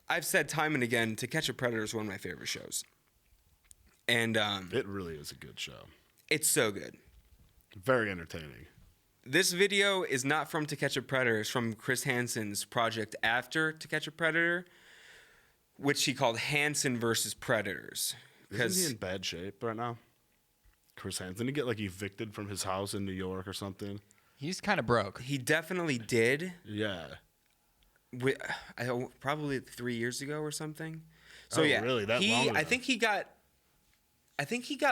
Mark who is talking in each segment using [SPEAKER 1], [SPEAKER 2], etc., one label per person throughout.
[SPEAKER 1] I've said time and again, To Catch a Predator is one of my favorite shows. And
[SPEAKER 2] it really is a good show.
[SPEAKER 1] It's so good.
[SPEAKER 2] Very entertaining.
[SPEAKER 1] This video is not from To Catch a Predator. It's from Chris Hansen's project after To Catch a Predator, which he called Hansen versus Predators.
[SPEAKER 2] Isn't he in bad shape right now? Chris Hansen. Didn't he get like evicted from his house in New York or something?
[SPEAKER 3] He's kind of broke.
[SPEAKER 1] He definitely did.
[SPEAKER 2] Yeah.
[SPEAKER 1] Probably 3 years ago or something. So
[SPEAKER 2] really? That long ago?
[SPEAKER 1] I think he got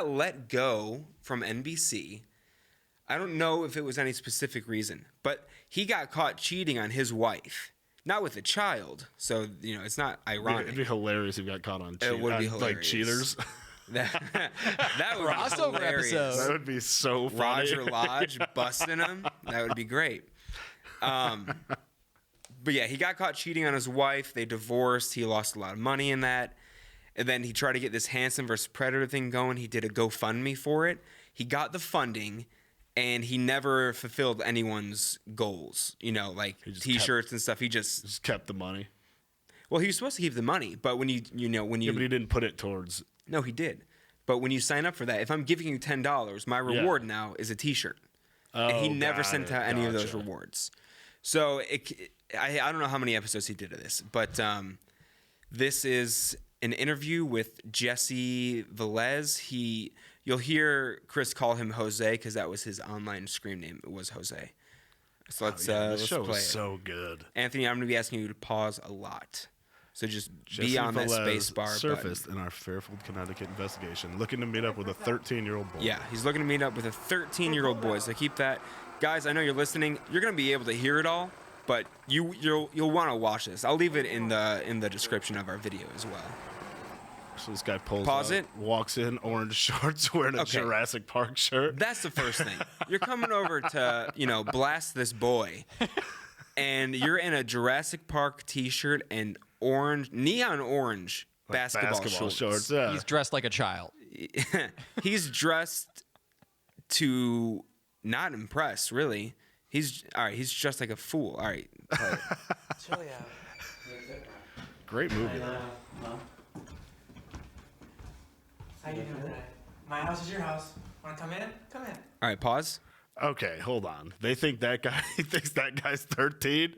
[SPEAKER 1] let go from NBC. I don't know if it was any specific reason, but he got caught cheating on his wife, not with a child. So it's not ironic.
[SPEAKER 2] It'd be hilarious if he got caught on
[SPEAKER 1] It would be hilarious.
[SPEAKER 2] Like cheaters.
[SPEAKER 1] That would
[SPEAKER 3] Crossover
[SPEAKER 1] be hilarious.
[SPEAKER 3] episode.
[SPEAKER 2] That would be so funny.
[SPEAKER 1] Roger Lodge busting him. That would be great. But yeah, he got caught cheating on his wife. They divorced. He lost a lot of money in that. And then he tried to get this Hansen versus Predator thing going. He did a GoFundMe for it. He got the funding, and he never fulfilled anyone's goals. Like T-shirts and stuff. He just
[SPEAKER 2] kept the money.
[SPEAKER 1] Well, he was supposed to keep the money, but when you
[SPEAKER 2] Yeah, but he didn't put it towards.
[SPEAKER 1] No, he did. But when you sign up for that, if I'm giving you $10, my reward now is a T-shirt.
[SPEAKER 2] Oh,
[SPEAKER 1] and he never sent out any of those rewards. So I don't know how many episodes he did of this, but this is an interview with Jesse Velez. You'll hear Chris call him Jose because that was his online screen name. It was Jose. So let's
[SPEAKER 2] this show
[SPEAKER 1] play
[SPEAKER 2] is so good.
[SPEAKER 1] Anthony, I'm going to be asking you to pause a lot. So just
[SPEAKER 2] Jesse
[SPEAKER 1] be on that
[SPEAKER 2] Velez
[SPEAKER 1] space bar
[SPEAKER 2] surfaced
[SPEAKER 1] button.
[SPEAKER 2] in our Fairfield, Connecticut investigation, looking to meet up with a 13-year-old boy.
[SPEAKER 1] Yeah, he's looking to meet up with a 13-year-old boy. So keep that. Guys, I know you're listening. You're going to be able to hear it all, but you'll want to watch this. I'll leave it in the description of our video as well.
[SPEAKER 2] So this guy pulls
[SPEAKER 1] Pause
[SPEAKER 2] up,
[SPEAKER 1] it.
[SPEAKER 2] walks in, orange shorts, wearing a Jurassic Park shirt.
[SPEAKER 1] That's the first thing. You're coming over to, blast this boy, and you're in a Jurassic Park T-shirt and neon orange basketball shorts.
[SPEAKER 2] Yeah.
[SPEAKER 3] He's dressed like a child.
[SPEAKER 1] He's dressed to not impress, really. He's dressed like a fool. All right.
[SPEAKER 4] Chill out.
[SPEAKER 2] Great movie.
[SPEAKER 4] How you doing today? My house is your house. Want to come in? Come in.
[SPEAKER 1] All right, pause.
[SPEAKER 2] Okay, hold on. They think that guy thinks that guy's 13.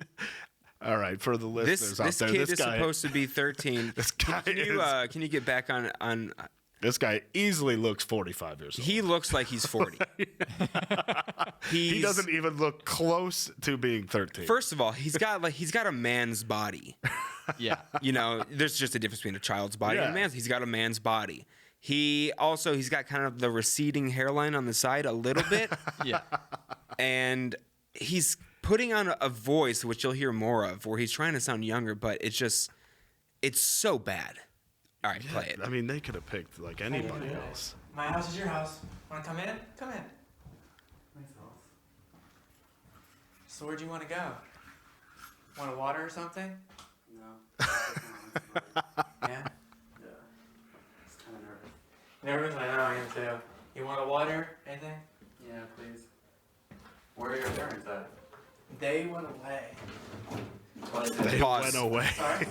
[SPEAKER 2] All right, for the listeners out
[SPEAKER 1] This
[SPEAKER 2] there,
[SPEAKER 1] kid
[SPEAKER 2] this
[SPEAKER 1] is
[SPEAKER 2] guy
[SPEAKER 1] supposed to be 13.
[SPEAKER 2] This guy
[SPEAKER 1] Can you get back on?
[SPEAKER 2] This guy easily looks 45 years old.
[SPEAKER 1] He looks like he's 40.
[SPEAKER 2] He doesn't even look close to being 13.
[SPEAKER 1] First of all, he's got a man's body.
[SPEAKER 3] Yeah.
[SPEAKER 1] There's just a difference between a child's body and a
[SPEAKER 2] Yeah.
[SPEAKER 1] man's. He's got a man's body. He's got kind of the receding hairline on the side a little bit.
[SPEAKER 3] Yeah.
[SPEAKER 1] And he's putting on a voice, which you'll hear more of, where he's trying to sound younger, but it's so bad. All right, play it.
[SPEAKER 2] I mean, they could have picked like anybody else.
[SPEAKER 4] My house is your house. Want to come in? Come in. Myself. So where'd you want to go? Want a water or something?
[SPEAKER 5] No.
[SPEAKER 4] Yeah?
[SPEAKER 5] Yeah. It's kind of nervous.
[SPEAKER 4] Nervous? I know, I am too. You want a water? Anything?
[SPEAKER 5] Yeah, please. Where are your parents at?
[SPEAKER 4] They went away.
[SPEAKER 2] They
[SPEAKER 1] Pause.
[SPEAKER 2] went away.
[SPEAKER 4] Sorry?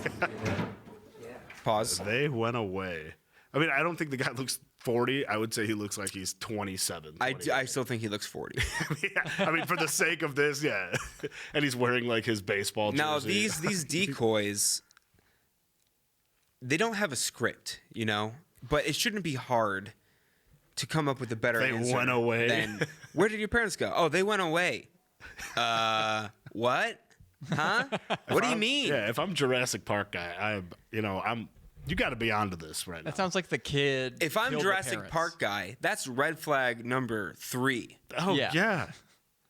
[SPEAKER 4] Yeah.
[SPEAKER 1] Pause.
[SPEAKER 2] They went away. I mean, I don't think the guy looks 40. I would say he looks like he's 27.
[SPEAKER 1] I still think he looks 40.
[SPEAKER 2] I mean, for the sake of this, yeah. And he's wearing like his baseball jersey.
[SPEAKER 1] Now, these decoys, they don't have a script, but it shouldn't be hard to come up with a better
[SPEAKER 2] They
[SPEAKER 1] answer
[SPEAKER 2] went away.
[SPEAKER 1] than, where did your parents go? Oh, they went away. What? Huh? What do you mean?
[SPEAKER 2] Yeah, if I'm Jurassic Park guy, you got to be onto this right now.
[SPEAKER 3] That sounds like the kid.
[SPEAKER 1] If I'm
[SPEAKER 3] killed the
[SPEAKER 1] Jurassic
[SPEAKER 3] parents.
[SPEAKER 1] Park guy, that's red flag number 3.
[SPEAKER 2] Oh
[SPEAKER 3] Yeah.
[SPEAKER 2] yeah.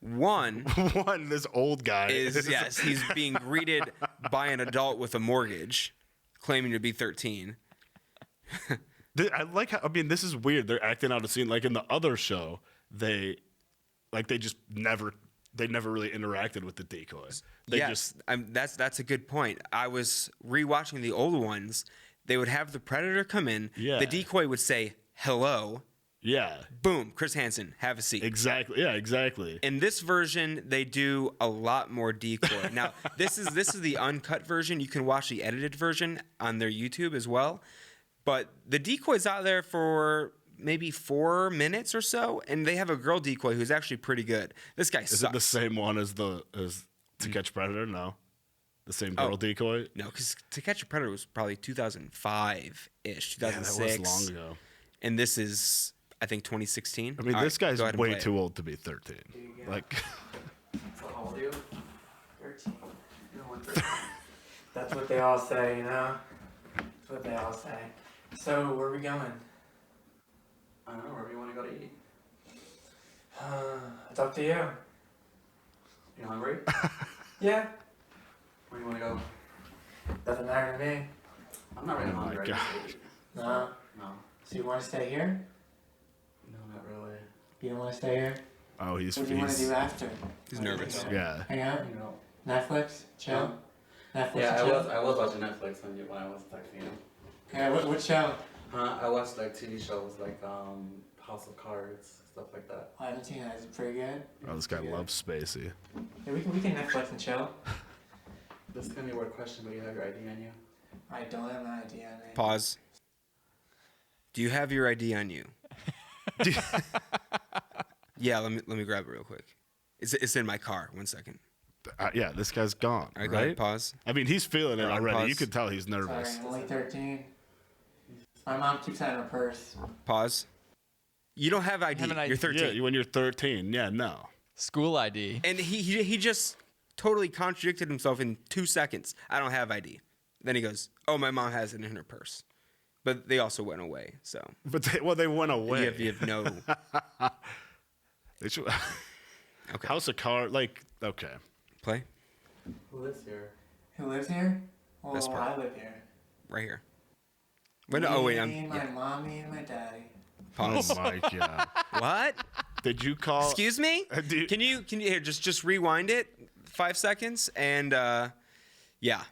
[SPEAKER 1] 1
[SPEAKER 2] One, this old guy
[SPEAKER 1] is, yes, he's being greeted by an adult with a mortgage, claiming to be 13.
[SPEAKER 2] I like how, this is weird. They're acting out a scene like in the other show. They never really interacted with the decoys.
[SPEAKER 1] That's a good point. I was rewatching the old ones. They would have the predator come in.
[SPEAKER 2] Yeah.
[SPEAKER 1] The decoy would say hello,
[SPEAKER 2] Yeah.
[SPEAKER 1] Boom, Chris Hansen, have a seat.
[SPEAKER 2] Exactly. Yeah, exactly.
[SPEAKER 1] In this version, they do a lot more decoy. Now, this is the uncut version. You can watch the edited version on their YouTube as well. But the decoy's out there for maybe 4 minutes or so, and they have a girl decoy who's actually pretty good. This guy
[SPEAKER 2] Is
[SPEAKER 1] sucks.
[SPEAKER 2] it the same one as To Catch a Predator? No. The same girl decoy?
[SPEAKER 1] No, because To Catch a Predator was probably 2005-ish, 2006.
[SPEAKER 2] Yeah, that was long ago.
[SPEAKER 1] And this is, I think, 2016.
[SPEAKER 2] I mean,
[SPEAKER 1] All
[SPEAKER 2] this
[SPEAKER 1] right,
[SPEAKER 2] guy's
[SPEAKER 1] go ahead and
[SPEAKER 2] way
[SPEAKER 1] play it.
[SPEAKER 2] too old to be 13. Like,
[SPEAKER 5] So how old are you?
[SPEAKER 4] 13.
[SPEAKER 5] You're only 13.
[SPEAKER 4] That's what they all say, you know? That's what they all say. So, where are we going?
[SPEAKER 5] I don't know, wherever you want to go to eat.
[SPEAKER 4] It's up to you.
[SPEAKER 5] You hungry?
[SPEAKER 4] Yeah.
[SPEAKER 5] Where do you want to go?
[SPEAKER 4] Doesn't matter to me.
[SPEAKER 5] I'm not really
[SPEAKER 2] Oh my
[SPEAKER 5] hungry. I
[SPEAKER 2] God.
[SPEAKER 5] just ate.
[SPEAKER 4] No.
[SPEAKER 5] No.
[SPEAKER 4] So you want to stay here?
[SPEAKER 5] No, not really.
[SPEAKER 4] You don't want to stay here?
[SPEAKER 2] oh,
[SPEAKER 4] What do you want to do after?
[SPEAKER 1] He's nervous.
[SPEAKER 2] yeah.
[SPEAKER 4] Hang out?
[SPEAKER 5] You know.
[SPEAKER 4] Netflix? Chill? Netflix
[SPEAKER 5] Yeah,
[SPEAKER 4] and chill?
[SPEAKER 5] I was watching Netflix when I was texting you.
[SPEAKER 4] Yeah, what show?
[SPEAKER 5] I watched like TV shows like House of Cards, stuff like that.
[SPEAKER 4] I haven't seen that. Is it pretty good?
[SPEAKER 2] Oh, this guy loves Spacey.
[SPEAKER 4] Yeah, we can Netflix and chill.
[SPEAKER 5] This is gonna be a weird question, but you have your ID on you.
[SPEAKER 4] I don't have an idea on me.
[SPEAKER 1] Pause. Do you have your ID on you? Yeah, let me grab it real quick. It's in my car. 1 second.
[SPEAKER 2] Yeah, this guy's gone.
[SPEAKER 1] All right, go ahead,
[SPEAKER 2] right?
[SPEAKER 1] pause.
[SPEAKER 2] I mean, he's feeling it
[SPEAKER 1] All right,
[SPEAKER 2] already.
[SPEAKER 1] pause.
[SPEAKER 2] You can tell he's
[SPEAKER 4] Sorry,
[SPEAKER 2] nervous.
[SPEAKER 4] I'm only 13. My mom keeps that in her purse.
[SPEAKER 1] Pause. You don't have ID.
[SPEAKER 3] have an ID.
[SPEAKER 1] You're 13.
[SPEAKER 2] Yeah, when you're 13. Yeah, no.
[SPEAKER 3] School ID.
[SPEAKER 1] And he just totally contradicted himself in 2 seconds. I don't have ID. Then he goes, "Oh, my mom has it in her purse." But they also went away. So
[SPEAKER 2] But they went away.
[SPEAKER 1] you have no.
[SPEAKER 2] They should,
[SPEAKER 1] Okay.
[SPEAKER 2] House of Cards, like, okay.
[SPEAKER 1] Play
[SPEAKER 5] Who lives here?
[SPEAKER 4] Who lives here? Well,
[SPEAKER 1] Best part.
[SPEAKER 4] I live here.
[SPEAKER 1] right here. Wait, no, oh wait,
[SPEAKER 4] Me, my
[SPEAKER 1] yeah.
[SPEAKER 4] mommy, and my daddy.
[SPEAKER 1] Pause.
[SPEAKER 2] Oh my God.
[SPEAKER 1] What?
[SPEAKER 2] Did you call?
[SPEAKER 1] Excuse me?
[SPEAKER 2] Do you-
[SPEAKER 1] Can you here just rewind it 5 seconds and yeah,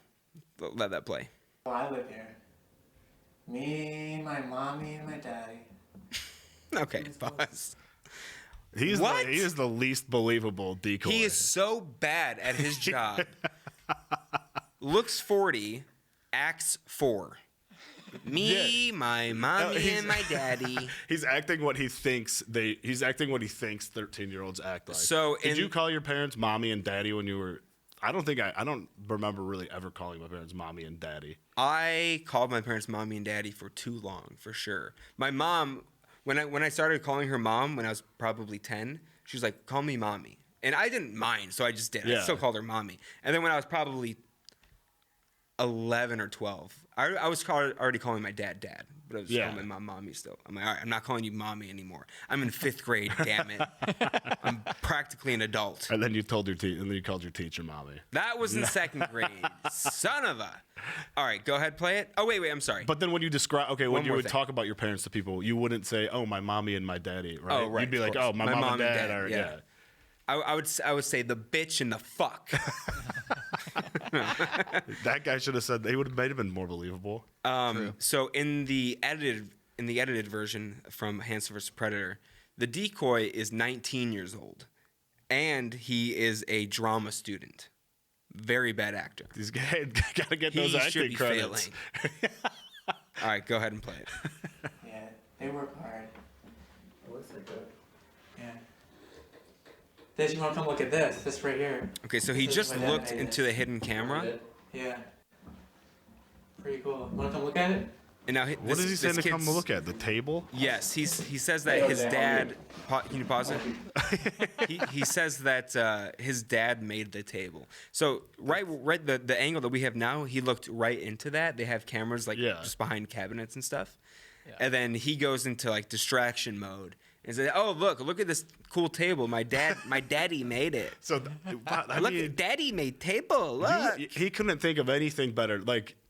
[SPEAKER 1] let that play.
[SPEAKER 4] Well, I live here. Me, my mommy, and my daddy.
[SPEAKER 1] Okay, pause.
[SPEAKER 2] He's
[SPEAKER 1] What?
[SPEAKER 2] he is the least believable decoy.
[SPEAKER 1] He is so bad at his job. Looks 40, acts 4. Me, my mommy,
[SPEAKER 2] he's-
[SPEAKER 1] and my daddy.
[SPEAKER 2] He's acting what he thinks 13-year-olds act like.
[SPEAKER 1] So
[SPEAKER 2] did
[SPEAKER 1] in-
[SPEAKER 2] you call your parents mommy and daddy when you were? I don't remember really ever calling my parents mommy and daddy.
[SPEAKER 1] I called my parents mommy and daddy for too long, for sure. My mom, when I started calling her mom when I was probably 10, she was like, "Call me mommy," and I didn't mind, so I just did.
[SPEAKER 2] Yeah.
[SPEAKER 1] I still called her mommy. And then when I was probably 11 or 12, I was already calling my dad, but I was
[SPEAKER 2] Yeah.
[SPEAKER 1] calling my mom, mommy still. I'm like, all right, I'm not calling you mommy anymore. I'm in 5th grade, damn it. I'm practically an adult.
[SPEAKER 2] And then you told and then you called your teacher mommy.
[SPEAKER 1] That was in 2nd grade. Son of a. All right, go ahead, play it. Oh, wait, I'm sorry.
[SPEAKER 2] But then when you describe, when
[SPEAKER 1] One
[SPEAKER 2] you
[SPEAKER 1] more
[SPEAKER 2] would
[SPEAKER 1] thing.
[SPEAKER 2] talk about your parents to people, you wouldn't say, "Oh, my mommy and my daddy," right?
[SPEAKER 1] Oh, right,
[SPEAKER 2] You'd be
[SPEAKER 1] of
[SPEAKER 2] like,
[SPEAKER 1] course.
[SPEAKER 2] "Oh, my mom and dad are
[SPEAKER 1] yeah. I would say the bitch and the fuck.
[SPEAKER 2] That guy should have said. They would have made it been more believable.
[SPEAKER 1] So in the edited version from Hansen vs Predator, the decoy is 19 years old, and he is a drama student. Very bad actor.
[SPEAKER 2] These guys gotta get
[SPEAKER 1] He
[SPEAKER 2] those
[SPEAKER 1] should
[SPEAKER 2] acting
[SPEAKER 1] be
[SPEAKER 2] credits.
[SPEAKER 1] failing. All right, go ahead and play it.
[SPEAKER 4] Yeah, they work hard.
[SPEAKER 5] It looks like good.
[SPEAKER 4] Yeah. This, you want to come look at this? This right here.
[SPEAKER 1] Okay, so he
[SPEAKER 4] This is
[SPEAKER 1] just
[SPEAKER 4] my dad
[SPEAKER 1] looked
[SPEAKER 4] made
[SPEAKER 1] into
[SPEAKER 4] this.
[SPEAKER 1] the hidden camera,
[SPEAKER 4] Yeah. Pretty cool. Want to come look at it?
[SPEAKER 1] and now
[SPEAKER 2] What is he saying to come
[SPEAKER 1] kid's-
[SPEAKER 2] look at? The table?
[SPEAKER 1] Yes, he says that his dad. Can you pause it? he says that his dad made the table. So right the angle that we have now, he looked right into that. They have cameras like
[SPEAKER 2] Yeah.
[SPEAKER 1] just behind cabinets and stuff, and then he goes into like distraction mode and says, "Oh look at this cool table. My daddy made it.
[SPEAKER 2] So, I
[SPEAKER 1] Look,
[SPEAKER 2] mean,
[SPEAKER 1] daddy made table. Look."
[SPEAKER 2] he couldn't think of anything better,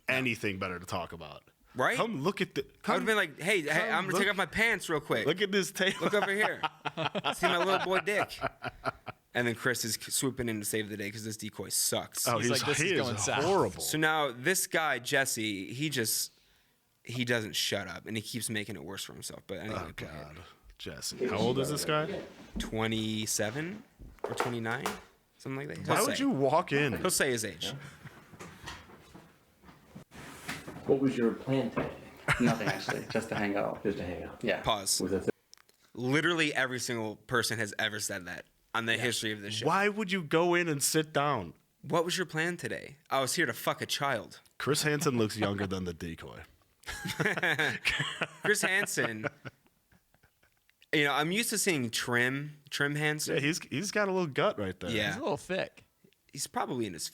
[SPEAKER 2] anything better to talk about.
[SPEAKER 1] Right?
[SPEAKER 2] Come look at the.
[SPEAKER 1] I would have
[SPEAKER 2] Come
[SPEAKER 1] been like, hey, I'm gonna
[SPEAKER 2] look-
[SPEAKER 1] take off my pants real quick.
[SPEAKER 2] look at this table.
[SPEAKER 1] Look over here. See my little boy dick. And then Chris is swooping in to save the day because this decoy sucks.
[SPEAKER 2] Oh,
[SPEAKER 3] He's like, "This is going south."
[SPEAKER 2] horrible.
[SPEAKER 1] So now this guy, Jesse, he doesn't shut up and he keeps making it worse for himself. But anyway,
[SPEAKER 2] Oh
[SPEAKER 1] go ahead.
[SPEAKER 2] God. Jesse. How old is this guy?
[SPEAKER 1] 27 or 29, something like that.
[SPEAKER 2] Why would you walk in?
[SPEAKER 1] He'll say his age.
[SPEAKER 6] What was your plan today?
[SPEAKER 5] Nothing actually, just to hang out.
[SPEAKER 6] Just to hang out.
[SPEAKER 5] Yeah.
[SPEAKER 1] Pause.
[SPEAKER 6] Was it
[SPEAKER 1] Literally every single person has ever said that on the history of this show.
[SPEAKER 2] Why would you go in and sit down?
[SPEAKER 1] What was your plan today? I was here to fuck a child.
[SPEAKER 2] Chris Hansen looks younger than the decoy.
[SPEAKER 1] Chris Hansen. You know, I'm used to seeing Trim Hansen.
[SPEAKER 2] Yeah, he's got a little gut right there.
[SPEAKER 1] Yeah.
[SPEAKER 3] He's a little thick.
[SPEAKER 1] He's probably in his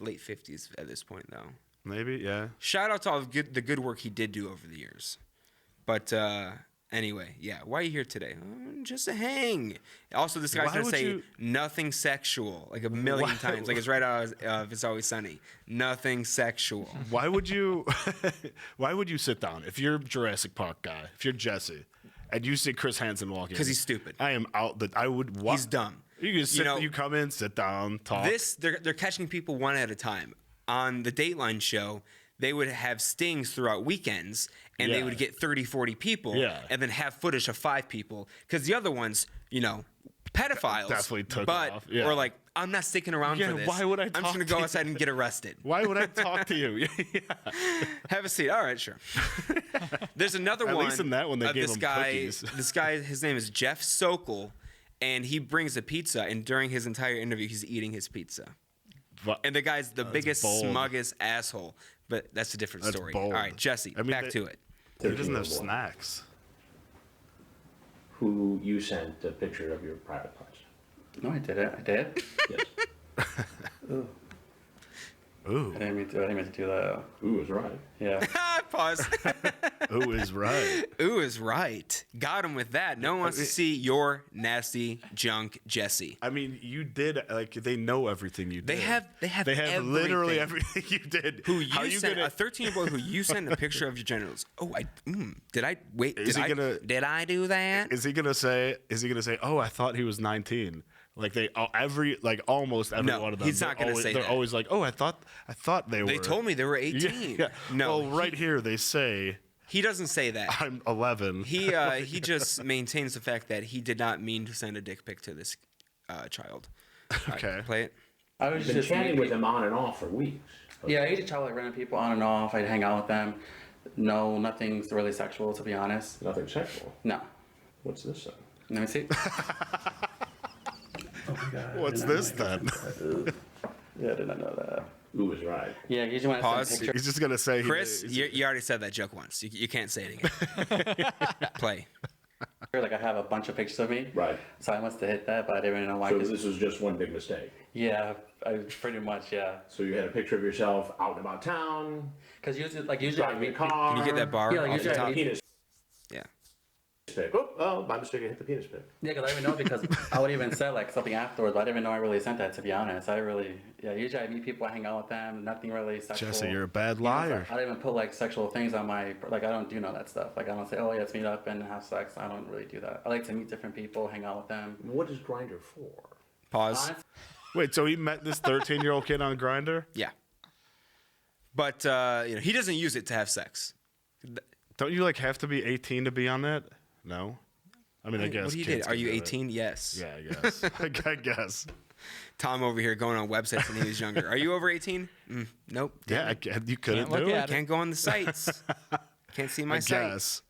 [SPEAKER 1] late 50s at this point, though.
[SPEAKER 2] Maybe, yeah.
[SPEAKER 1] Shout out to all the good work he did do over the years. But anyway, yeah. Why are you here today? Just to hang. Also, this guy's
[SPEAKER 2] Why
[SPEAKER 1] going to
[SPEAKER 2] would
[SPEAKER 1] say
[SPEAKER 2] you-
[SPEAKER 1] nothing sexual like a million times. Like it's right out of It's Always Sunny. Nothing sexual.
[SPEAKER 2] Why would you why would you sit down? If you're Jurassic Park guy, if you're Jesse, and you see Chris Hansen walk in.
[SPEAKER 1] Because he's stupid.
[SPEAKER 2] I am out that I would walk.
[SPEAKER 1] He's dumb.
[SPEAKER 2] You can sit,
[SPEAKER 1] You know,
[SPEAKER 2] you come in, sit down, talk.
[SPEAKER 1] They're catching people one at a time. On the Dateline show, they would have stings throughout weekends, and they
[SPEAKER 2] Yeah.
[SPEAKER 1] would get 30, 40 people,
[SPEAKER 2] Yeah.
[SPEAKER 1] and then have footage of 5 people. Because the other ones, you know, pedophiles,
[SPEAKER 2] Definitely took
[SPEAKER 1] but
[SPEAKER 2] off, yeah.
[SPEAKER 1] or like, I'm not sticking around
[SPEAKER 2] Yeah,
[SPEAKER 1] for this.
[SPEAKER 2] why would I
[SPEAKER 1] I'm just
[SPEAKER 2] talk
[SPEAKER 1] gonna
[SPEAKER 2] to
[SPEAKER 1] go
[SPEAKER 2] you?
[SPEAKER 1] outside and get arrested.
[SPEAKER 2] Why would I talk to you? Yeah.
[SPEAKER 1] Have a seat. All right, sure. There's another
[SPEAKER 2] At
[SPEAKER 1] one.
[SPEAKER 2] least in that one, they
[SPEAKER 1] of
[SPEAKER 2] gave
[SPEAKER 1] this
[SPEAKER 2] him
[SPEAKER 1] guy.
[SPEAKER 2] cookies.
[SPEAKER 1] This guy, his name is Jeff Sokol, and he brings a pizza. And during his entire interview, he's eating his pizza.
[SPEAKER 2] But-
[SPEAKER 1] And the guy's the biggest,
[SPEAKER 2] bold.
[SPEAKER 1] smuggest asshole. But that's a different
[SPEAKER 2] That's
[SPEAKER 1] story.
[SPEAKER 2] bold.
[SPEAKER 1] All right, Jesse,
[SPEAKER 2] I mean,
[SPEAKER 1] back to it.
[SPEAKER 2] He doesn't have
[SPEAKER 6] 13-year-old boy
[SPEAKER 2] snacks.
[SPEAKER 6] Who you sent a picture of your private parts?
[SPEAKER 5] No, I didn't. I did.
[SPEAKER 6] Yes.
[SPEAKER 2] Ooh,
[SPEAKER 5] I didn't mean to do that.
[SPEAKER 6] Ooh was right.
[SPEAKER 5] Yeah.
[SPEAKER 1] Pause.
[SPEAKER 2] ooh is right.
[SPEAKER 1] Ooh is right. Got him with that. No one wants to see your nasty junk, Jesse.
[SPEAKER 2] I mean, you did like they know everything you did.
[SPEAKER 1] They have
[SPEAKER 2] literally
[SPEAKER 1] everything.
[SPEAKER 2] everything you did.
[SPEAKER 1] Who
[SPEAKER 2] How
[SPEAKER 1] you sent
[SPEAKER 2] gonna-
[SPEAKER 1] a 13-year-old boy who you sent a picture of your genitals? Oh, did I wait?
[SPEAKER 2] Is he gonna-
[SPEAKER 1] Did I do that?
[SPEAKER 2] Is he gonna say? Oh, I thought he was 19. Like almost every
[SPEAKER 1] No,
[SPEAKER 2] one of them.
[SPEAKER 1] he's not gonna say
[SPEAKER 2] They're
[SPEAKER 1] that.
[SPEAKER 2] always like, oh, I thought they were.
[SPEAKER 1] They told me they were 18.
[SPEAKER 2] Yeah.
[SPEAKER 1] No,
[SPEAKER 2] Well, right here they say
[SPEAKER 1] he doesn't say that.
[SPEAKER 2] I'm 11.
[SPEAKER 1] He just maintains the fact that he did not mean to send a dick pic to this child. All right,
[SPEAKER 2] Okay.
[SPEAKER 1] play it.
[SPEAKER 5] I was
[SPEAKER 6] You've been
[SPEAKER 5] just
[SPEAKER 6] chatting with him on and off for weeks.
[SPEAKER 5] Yeah, I used to chat with random people on and off. I'd hang out with them. No, nothing's really sexual, to be honest.
[SPEAKER 6] Nothing sexual.
[SPEAKER 5] No.
[SPEAKER 6] What's this then?
[SPEAKER 5] Let me see.
[SPEAKER 2] What's this then?
[SPEAKER 5] Yeah, I did not know that.
[SPEAKER 6] Ooh was right.
[SPEAKER 5] Yeah, you just want to
[SPEAKER 1] Pause.
[SPEAKER 5] send a picture.
[SPEAKER 2] He's just gonna say,
[SPEAKER 1] Chris, you already said that joke once. You can't say it again. Play.
[SPEAKER 5] Like I have a bunch of pictures of me.
[SPEAKER 6] Right.
[SPEAKER 5] So I must have hit that, but I didn't really know why.
[SPEAKER 6] So
[SPEAKER 5] 'cause-
[SPEAKER 6] this was just one big mistake.
[SPEAKER 5] yeah, I pretty much, yeah.
[SPEAKER 6] So you had a picture of yourself out and about town,
[SPEAKER 5] Because usually I
[SPEAKER 6] driving a
[SPEAKER 5] meet
[SPEAKER 6] car.
[SPEAKER 1] Can you get that bar
[SPEAKER 5] Yeah, like
[SPEAKER 1] off the
[SPEAKER 5] usually
[SPEAKER 1] top?
[SPEAKER 6] Penis
[SPEAKER 1] Yeah.
[SPEAKER 6] pic. Oh, by mistake, I hit the penis pic.
[SPEAKER 5] Yeah, because I didn't know because I would even say like something afterwards, but I didn't even know I really sent that, to be honest. Usually I meet people, I hang out with them, nothing really sexual.
[SPEAKER 2] Jesse, you're a bad
[SPEAKER 5] You know,
[SPEAKER 2] liar.
[SPEAKER 5] I don't even put like sexual things on my, like I don't do none of that stuff. Like I don't say, oh yeah, let's meet up and have sex. I don't really do that. I like to meet different people, hang out with them.
[SPEAKER 6] What is Grindr for?
[SPEAKER 1] Pause.
[SPEAKER 5] Honest-
[SPEAKER 2] Wait, so he met this 13-year-old kid on Grindr?
[SPEAKER 1] Yeah. But he doesn't use it to have sex.
[SPEAKER 2] Don't you like have to be 18 to be on that? No. I mean, I guess.
[SPEAKER 1] What he
[SPEAKER 2] kids
[SPEAKER 1] did? Are
[SPEAKER 2] can
[SPEAKER 1] you
[SPEAKER 2] do it.
[SPEAKER 1] 18? Yes.
[SPEAKER 2] Yeah, I guess. I guess.
[SPEAKER 1] Tom over here going on websites when he was younger. Are you over 18? Nope.
[SPEAKER 2] Yeah, you couldn't
[SPEAKER 3] Can't look
[SPEAKER 2] do
[SPEAKER 3] at
[SPEAKER 2] it.
[SPEAKER 3] it.
[SPEAKER 1] Can't go on the sites. Can't see my
[SPEAKER 2] I
[SPEAKER 1] site.
[SPEAKER 2] guess.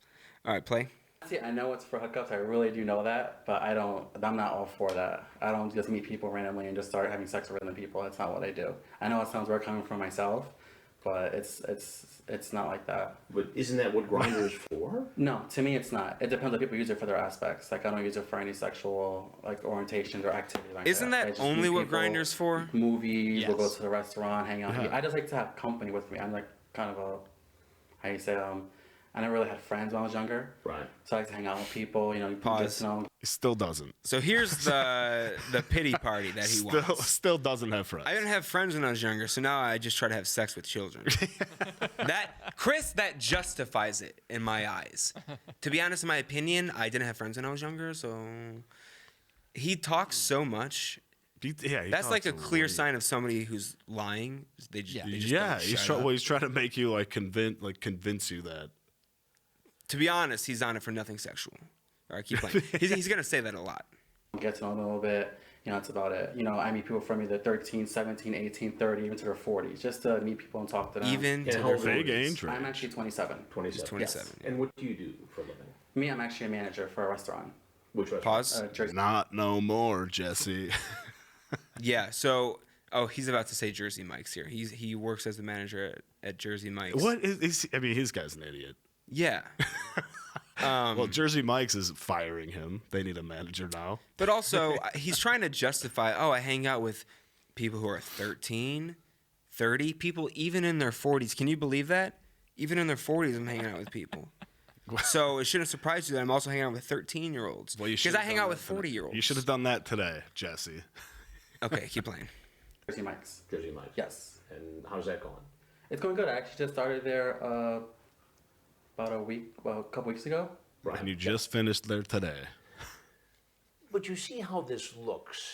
[SPEAKER 1] All right, play.
[SPEAKER 5] See, I know it's for hookups. I really do know that, but I'm not all for that. I don't just meet people randomly and just start having sex with random people. That's not what I do. I know it sounds weird coming from myself, but it's not like that.
[SPEAKER 6] But isn't that what Grindr is for?
[SPEAKER 5] No, to me it's not. It depends on people use it for their aspects. Like I don't use it for any sexual like orientations or activity like
[SPEAKER 1] Isn't
[SPEAKER 5] that. I
[SPEAKER 1] that
[SPEAKER 5] just
[SPEAKER 1] only
[SPEAKER 5] meet
[SPEAKER 1] what
[SPEAKER 5] people,
[SPEAKER 1] Grindr's for?
[SPEAKER 5] Movies, we'll go
[SPEAKER 3] Yes.
[SPEAKER 5] to the restaurant, hang out.
[SPEAKER 2] Yeah.
[SPEAKER 5] I just like to have company with me. I'm like kind of a, how you say, I never really had friends when I was younger.
[SPEAKER 6] Right.
[SPEAKER 5] So I like to hang out with people,
[SPEAKER 1] Pause.
[SPEAKER 5] just,
[SPEAKER 2] He still doesn't.
[SPEAKER 1] So here's the pity party that he wants.
[SPEAKER 2] Still doesn't have friends.
[SPEAKER 1] I didn't have friends when I was younger, so now I just try to have sex with children. That justifies it in my eyes. To be honest, in my opinion, I didn't have friends when I was younger, so he talks so much.
[SPEAKER 2] He
[SPEAKER 1] That's like
[SPEAKER 2] talks
[SPEAKER 1] a clear
[SPEAKER 2] weird.
[SPEAKER 1] sign of somebody who's lying. They just
[SPEAKER 2] Yeah,
[SPEAKER 1] don't
[SPEAKER 2] he's
[SPEAKER 1] shut up.
[SPEAKER 2] he's trying to make you convince you that.
[SPEAKER 1] To be honest, he's on it for nothing sexual. All right, keep playing. He's gonna say that a lot.
[SPEAKER 5] Get to know them a little bit. That's about it. I meet people from either 13, 17, 18, 30, even to their 40s, just to meet people and talk to them.
[SPEAKER 1] Even to
[SPEAKER 6] how
[SPEAKER 1] their
[SPEAKER 6] old are
[SPEAKER 2] Big
[SPEAKER 6] you?
[SPEAKER 2] age
[SPEAKER 5] I'm
[SPEAKER 2] range.
[SPEAKER 5] actually 27.
[SPEAKER 6] 27.
[SPEAKER 1] 27.
[SPEAKER 5] Yes.
[SPEAKER 6] And what do you do for a living?
[SPEAKER 5] Me, I'm actually a manager for a restaurant.
[SPEAKER 6] Which restaurant?
[SPEAKER 1] Pause.
[SPEAKER 5] Jersey.
[SPEAKER 2] Not no more, Jesse.
[SPEAKER 1] Yeah. So, he's about to say Jersey Mike's here. He works as the manager at Jersey Mike's.
[SPEAKER 2] What is I mean, his guy's an idiot.
[SPEAKER 1] Yeah.
[SPEAKER 2] Well, Jersey Mike's is firing him. They need a manager now.
[SPEAKER 1] But also, he's trying to justify, I hang out with people who are 13, 30, people even in their 40s. Can you believe that? Even in their 40s, I'm hanging out with people. So it shouldn't surprise you that I'm also hanging out with 13-year-olds.
[SPEAKER 2] Well, you
[SPEAKER 1] because
[SPEAKER 2] should've
[SPEAKER 1] I hang
[SPEAKER 2] done
[SPEAKER 1] out
[SPEAKER 2] that
[SPEAKER 1] with
[SPEAKER 2] today.
[SPEAKER 1] 40-year-olds.
[SPEAKER 2] You should have done that today, Jesse.
[SPEAKER 1] Okay, keep playing.
[SPEAKER 5] Jersey Mike's.
[SPEAKER 6] Jersey Mike's.
[SPEAKER 5] Yes.
[SPEAKER 6] And how's that going?
[SPEAKER 5] It's going good. I actually just started there about a couple weeks ago.
[SPEAKER 6] Right.
[SPEAKER 2] And you just finished there today.
[SPEAKER 6] But you see how this looks